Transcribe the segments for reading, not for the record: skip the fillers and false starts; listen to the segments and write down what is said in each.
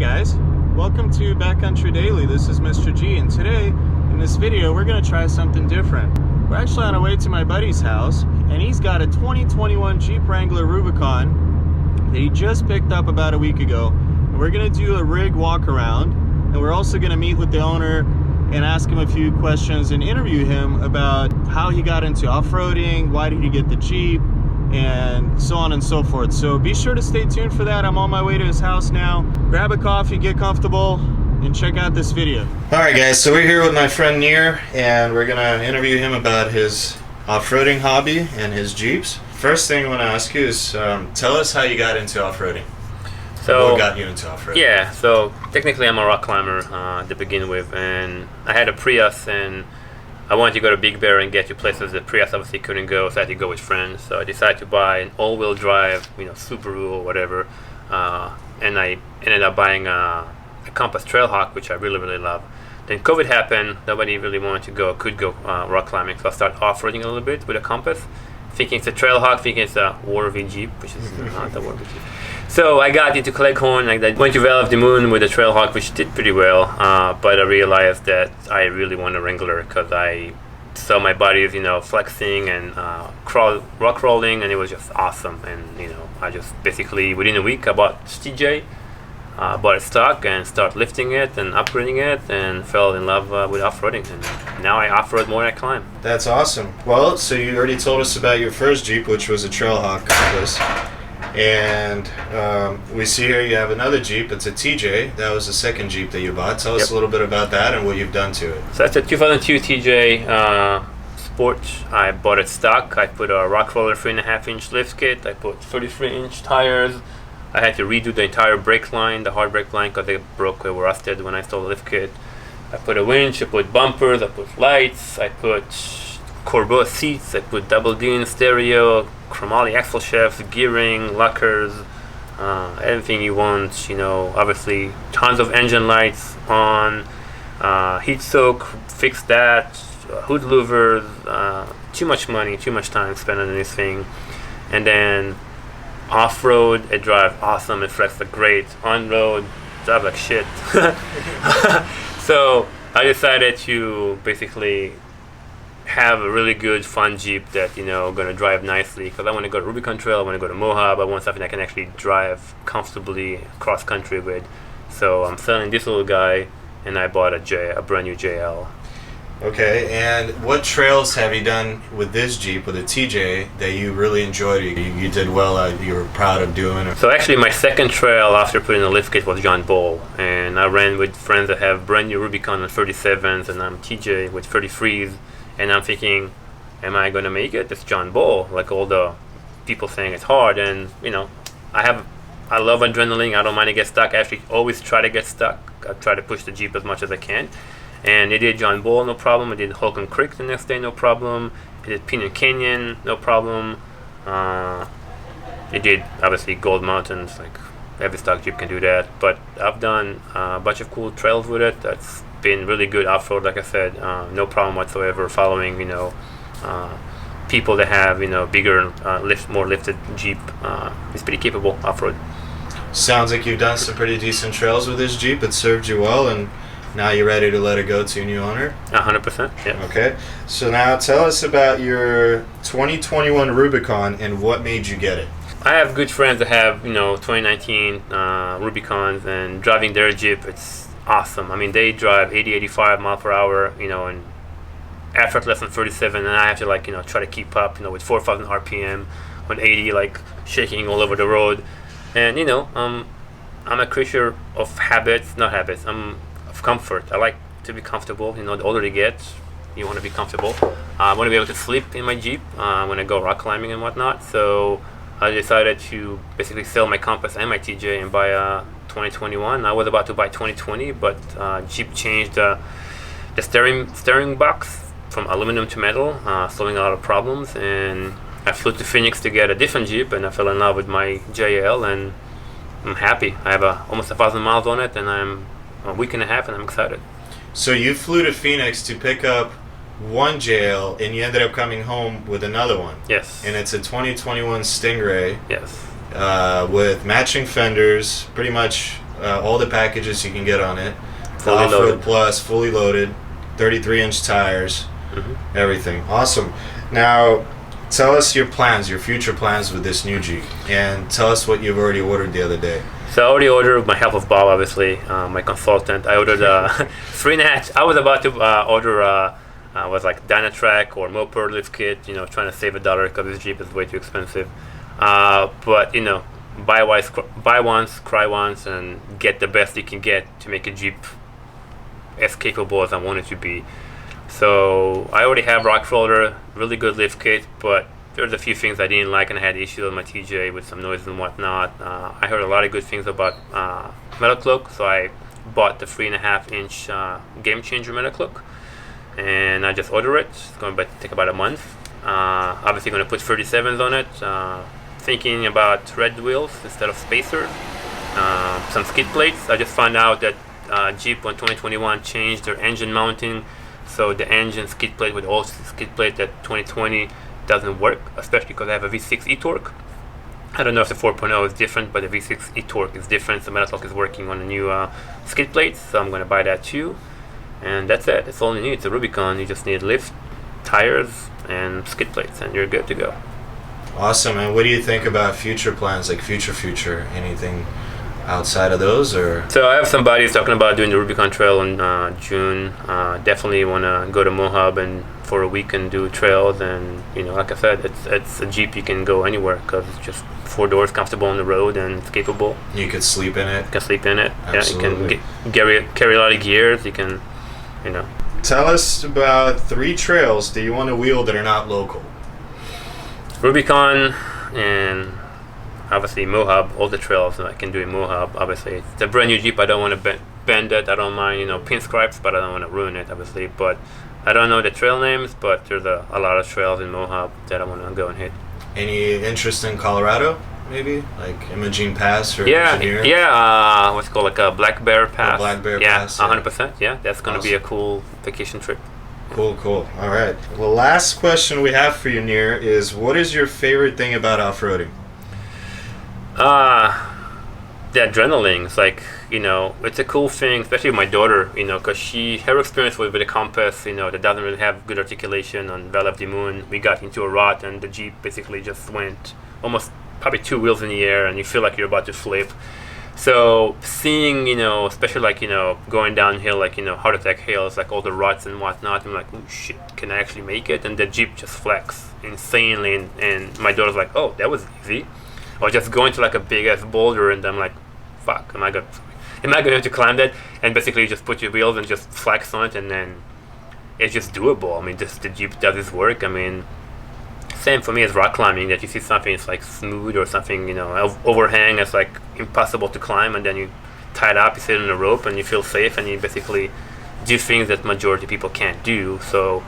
guys, welcome to Backcountry Daily. This is Mr. G, and today in this video we're going to try something different. We're actually on our way to my buddy's house, and he's got a 2021 Jeep Wrangler Rubicon that he just picked up about a week ago. And we're going to do a rig walk around, and we're also going to meet with the owner and ask him a few questions and interview him about how he got into off-roading, why did he get the Jeep, and so on and so forth. So be sure to stay tuned for that. I'm on my way to his house now. Grab a coffee, get comfortable, and check out this video. Alright guys, so we're here with my friend Nir, and we're gonna interview him about his off-roading hobby and his Jeeps. First thing I want to ask you is, tell us how you got into off-roading. So, what got you into off-roading? Yeah, so technically I'm a rock climber to begin with, and I had a Prius, and I wanted to go to Big Bear and get to places that Prius obviously couldn't go, so I had to go with friends. So I decided to buy an all-wheel drive, Subaru or whatever, and I ended up buying a Compass Trailhawk, which I really, really love. Then COVID happened, nobody really could go rock climbing, so I started off-roading a little bit with a Compass, thinking it's a Trailhawk, thinking it's a Warvy Jeep, which is not a Warvy Jeep. So I got into Cleghorn, I went to Valley of the Moon with a Trailhawk, which did pretty well, but I realized that I really want a Wrangler because I saw my buddies, flexing and rock rolling, and it was just awesome. And I just basically within a week I bought TJ, bought it stock and started lifting it and upgrading it, and fell in love with off-roading. And now I off-road more than I climb. That's awesome. Well, so you already told us about your first Jeep, which was a Trailhawk Compass. And we see here you have another Jeep. It's a TJ. That was the second Jeep that you bought. Tell us a little bit about that and what you've done to it. So that's a 2002 TJ Sport. I bought it stock. I put a rock roller 3.5-inch lift kit. I put 33-inch tires. I had to redo the entire brake line, the hard brake line, because they broke or rusted when I stole the lift kit. I put a winch. I put bumpers. I put lights. I put Corbeau seats. I put double D in stereo, chromoly axle shafts, gearing, lockers, everything you want. Obviously tons of engine lights on, heat soak, fix that, hood louvers. Too much money, too much time spent on this thing. And then off-road, it drives awesome. It flexes great. On-road, drives like shit. So I decided to basically have a really good fun Jeep that gonna drive nicely, because I want to go to Rubicon Trail, I want to go to Moab, I want something I can actually drive comfortably cross country with. So I'm selling this little guy, and I bought a brand new JL. Okay, and what trails have you done with this Jeep, with a TJ, that you really enjoyed? You did well, you were proud of doing? So actually my second trail after putting a lift kit was John Bull, and I ran with friends that have brand new Rubicon on 37s, and I'm TJ with 33s. And I'm thinking, am I going to make it? It's John Bull, like all the people saying it's hard. And I love adrenaline. I don't mind to get stuck. I actually always try to get stuck. I try to push the Jeep as much as I can. And I did John Bull, no problem. I did Holcomb Creek the next day, no problem. I did Pinyon Canyon, no problem. I did obviously Gold Mountains, like every stock Jeep can do that. But I've done a bunch of cool trails with it. That's been really good off-road, like I said, no problem whatsoever. Following people that have bigger more lifted Jeep, it's pretty capable off-road. Sounds like you've done some pretty decent trails with this Jeep. It served you well, and now you're ready to let it go to a new owner. 100%. Yeah. Okay, so now tell us about your 2021 Rubicon and what made you get it. I have good friends that have 2019 Rubicons, and driving their Jeep, it's awesome. I mean, they drive 80, 85 miles per hour, and effortless on 37, and I have to try to keep up, with 4,000 RPM on 80, shaking all over the road. And I'm a creature of of comfort. I like to be comfortable. The older you get, you want to be comfortable. I want to be able to sleep in my Jeep when I go rock climbing and whatnot. So I decided to basically sell my Compass and my TJ and buy a 2021. I was about to buy 2020, but Jeep changed the steering box from aluminum to metal, solving a lot of problems. And I flew to Phoenix to get a different Jeep, and I fell in love with my JL, and I'm happy. I have almost 1,000 miles on it, and I'm a week and a half, and I'm excited. So you flew to Phoenix to pick up one JL, and you ended up coming home with another one. Yes. And it's a 2021 Stingray. Yes. With matching fenders, pretty much all the packages you can get on it. Fully Off-road loaded. Plus, fully loaded, 33-inch tires, Mm-hmm. everything. Awesome. Now, tell us your plans, your future plans with this new Jeep, and tell us what you've already ordered the other day. So I already ordered with my help of Bob, obviously, my consultant. I ordered 3.5. I was about to order was like Dynatrack or Moped lift kit, you know, trying to save $1 because this Jeep is way too expensive. But you know, buy once, cry once, and get the best you can get to make a Jeep as capable as I want it to be. So I already have rock roller, really good lift kit, but there's a few things I didn't like, and I had issues with my TJ with some noise and whatnot. I heard a lot of good things about Metal Cloak, so I bought the 3.5-inch Game Changer Metal Cloak, and I just ordered it. It's going to take about a month. Obviously going to put 37s on it. Thinking about red wheels instead of spacers. Some skid plates. I just found out that Jeep in 2021 changed their engine mounting, so the engine skid plate with old skid plate that 2020 doesn't work, especially because I have a V6 e-torque. I don't know if the 4.0 is different, but the V6 e-torque is different. So Metal Cloak is working on a new skid plate, so I'm going to buy that too. And that's it. That's all you need. It's a Rubicon. You just need lift, tires, and skid plates, and you're good to go. Awesome. And what do you think about future plans, like future? Anything outside of those, or? So I have some buddies talking about doing the Rubicon Trail in June. Definitely want to go to Mohab and for a week and do trails. And you know, like I said, it's a Jeep. You can go anywhere because it's just 4 doors, comfortable on the road, and it's capable. You could sleep in it. You can sleep in it. Absolutely. Yeah, you can carry a lot of gears. You can, you know. Tell us about 3 trails that you want to wheel that are not local. Rubicon and obviously Mohab, all the trails that I can do in Mohab. Obviously, it's a brand new Jeep. I don't want to bend it. I don't mind, you know, pinstripes, but I don't want to ruin it, obviously. But I don't know the trail names, but there's a lot of trails in Mohab that I want to go and hit. Any interest in Colorado, maybe? Like Imogene Pass or Yeah, Engineer? yeah. What's it called, like a Black Bear Pass? Black Bear yeah, Pass. Yeah, 100%. Yeah, that's going to be a cool vacation trip. Cool. All right. Well, last question we have for you, Nir, is what is your favorite thing about off-roading? The adrenaline. It's like, you know, it's a cool thing, especially with my daughter, you know, because her experience with a Compass, you know, that doesn't really have good articulation on Valley of the Moon. We got into a rut, and the Jeep basically just went almost probably 2 wheels in the air, and you feel like you're about to flip. So seeing, you know, especially like, you know, going downhill, like, you know, heart attack hills, like all the ruts and whatnot, I'm like, oh shit, can I actually make it? And the Jeep just flex insanely, and my daughter's like, oh, that was easy. Or just going to like a big ass boulder, and I'm like, fuck, am I going to climb that? And basically you just put your wheels and just flex on it, and then it's just doable. I mean, just the Jeep does its work. I mean, same for me as rock climbing, that you see something that's like smooth or something, you know, overhang that's like impossible to climb, and then you tie it up, you sit on a rope, and you feel safe, and you basically do things that majority people can't do. So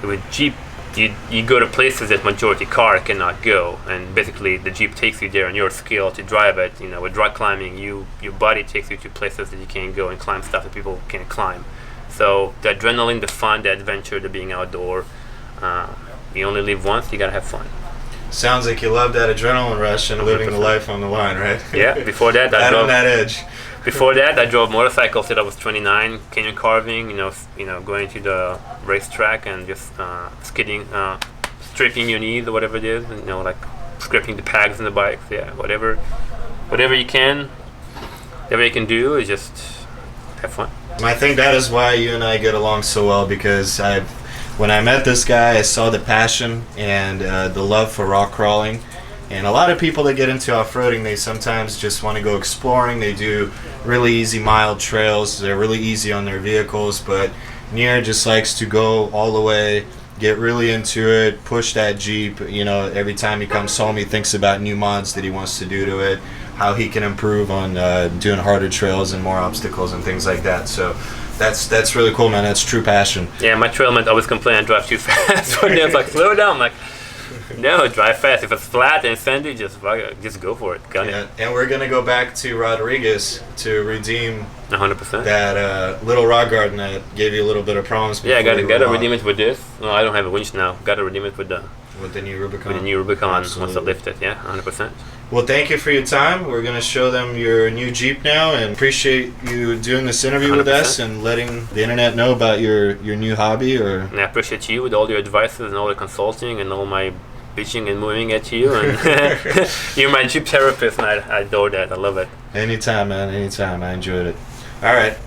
with Jeep, you go to places that majority car cannot go, and basically the Jeep takes you there on your skill to drive it. You know, with rock climbing, your body takes you to places that you can't go and climb stuff that people can't climb. So the adrenaline, the fun, the adventure, the being outdoor, you only live once, you gotta have fun. Sounds like you love that adrenaline rush and living the 100%. life on the line, right? Yeah, before that, Right on that edge. Before that, I drove motorcycles till I was 29, canyon carving, you know, going to the racetrack and just skidding, stripping your knees or whatever it is, and, you know, like scraping the pegs in the bikes. Yeah, whatever you can do is just have fun. I think that is why you and I get along so well, because when I met this guy, I saw the passion and the love for rock crawling. And a lot of people that get into off-roading, they sometimes just want to go exploring. They do really easy, mild trails. They're really easy on their vehicles. But Nir just likes to go all the way, get really into it, push that Jeep. You know, every time he comes home, he thinks about new mods that he wants to do to it, how he can improve on doing harder trails and more obstacles and things like that. So that's really cool, man. That's true passion. Yeah, my trailmen always complain I drive too fast. When they're like, slow down, I'm like, no, drive fast. If it's flat and sandy, just go for it. Gun it. And we're gonna go back to Rodriguez to redeem 100%. that little rock garden that gave you a little bit of problems. Yeah, I gotta redeem it with this. No, I don't have a winch now. Gotta redeem it with the new Rubicon. With the new Rubicon Absolutely. once I lift it. Yeah, 100%. Well, thank you for your time. We're going to show them your new Jeep now, and appreciate you doing this interview with us 100%. and letting the internet know about your new hobby. And I appreciate you with all your advices and all the consulting and all my bitching and moving at you. And you're my Jeep therapist, and I adore that. I love it. Anytime, man. Anytime. I enjoyed it. All right.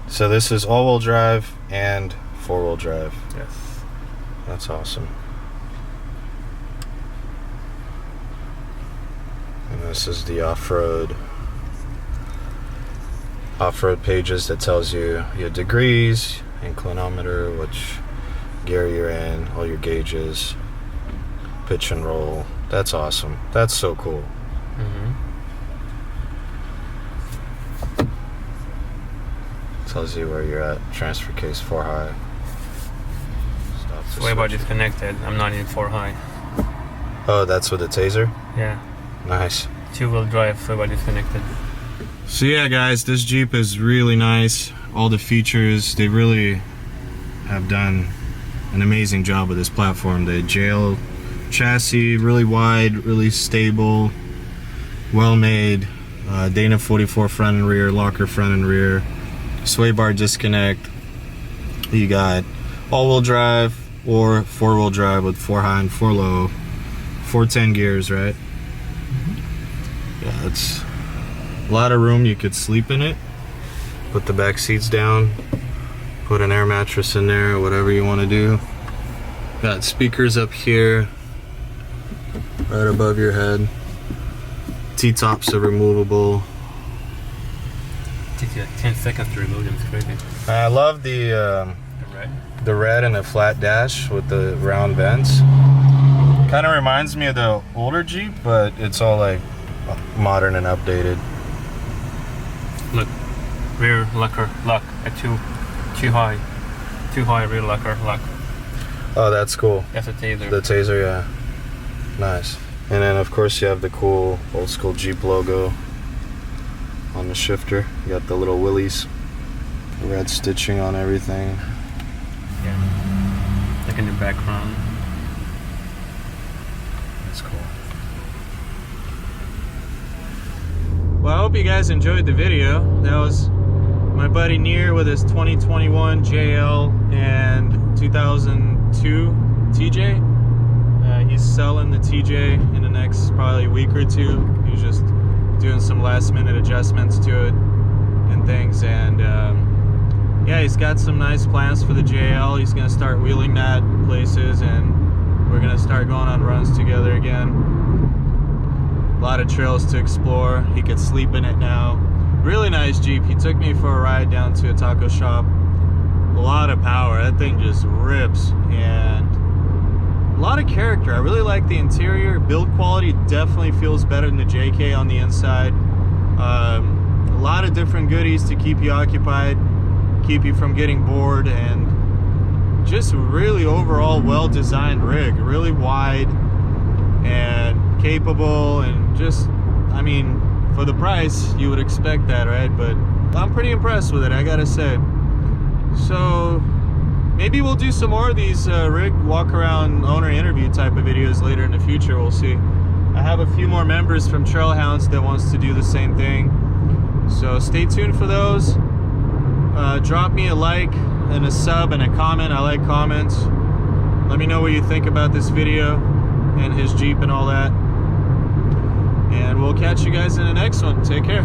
So this is all-wheel drive and four-wheel drive. Yes. That's awesome. And this is the off-road. off-road pages that tells you your degrees, inclinometer, which gear you're in, all your gauges, pitch and roll. That's awesome. That's so cool. Tells you where you're at. Transfer case 4 high. Sway bar disconnected. I'm not in 4 high. Oh, that's with the taser? Yeah. Nice. 2-wheel drive, sway bar disconnected. So yeah, guys, this Jeep is really nice. All the features, they really have done an amazing job with this platform. The JL chassis, really wide, really stable, well made. Dana 44 front and rear, locker front and rear, sway bar disconnect. You got all-wheel drive or 4-wheel drive with 4 high and 4 low, 410 gears, right? Yeah, it's a lot of room. You could sleep in it, put the back seats down, put an air mattress in there, whatever you want to do. Got speakers up here right above your head. T-tops are removable. It takes you like 10 seconds to remove them. It's crazy. I love the red and the flat dash with the round vents. Kind of reminds me of the older Jeep, but it's all like modern and updated. Look, rear locker lock at too high rear locker lock. Oh, that's cool. That's a taser. The taser, yeah. Nice. And then of course you have the cool old school Jeep logo on the shifter. You got the little willies, the red stitching on everything. Yeah. Like in the background. That's cool. Well, I hope you guys enjoyed the video. That was my buddy Near with his 2021 JL and 2002 TJ. He's selling the TJ in the next probably week or two. He's just doing some last minute adjustments to it and things, and yeah, he's got some nice plans for the JL. He's gonna start wheeling that places, and we're gonna start going on runs together again. A lot of trails to explore. He could sleep in it now. Really nice Jeep. He took me for a ride down to a taco shop. A lot of power. That thing just rips, and a lot of character. I really like the interior. Build quality definitely feels better than the JK on the inside. A lot of different goodies to keep you occupied, keep you from getting bored, and just really overall well-designed rig. Really wide and capable, and just, I mean, for the price you would expect that, right? But I'm pretty impressed with it, I gotta say. So maybe we'll do some more of these rig walk-around owner interview type of videos later in the future. We'll see. I have a few more members from Trailhounds that wants to do the same thing, so stay tuned for those. Drop me a like and a sub and a comment. I like comments. Let me know what you think about this video and his Jeep and all that, and we'll catch you guys in the next one. Take care.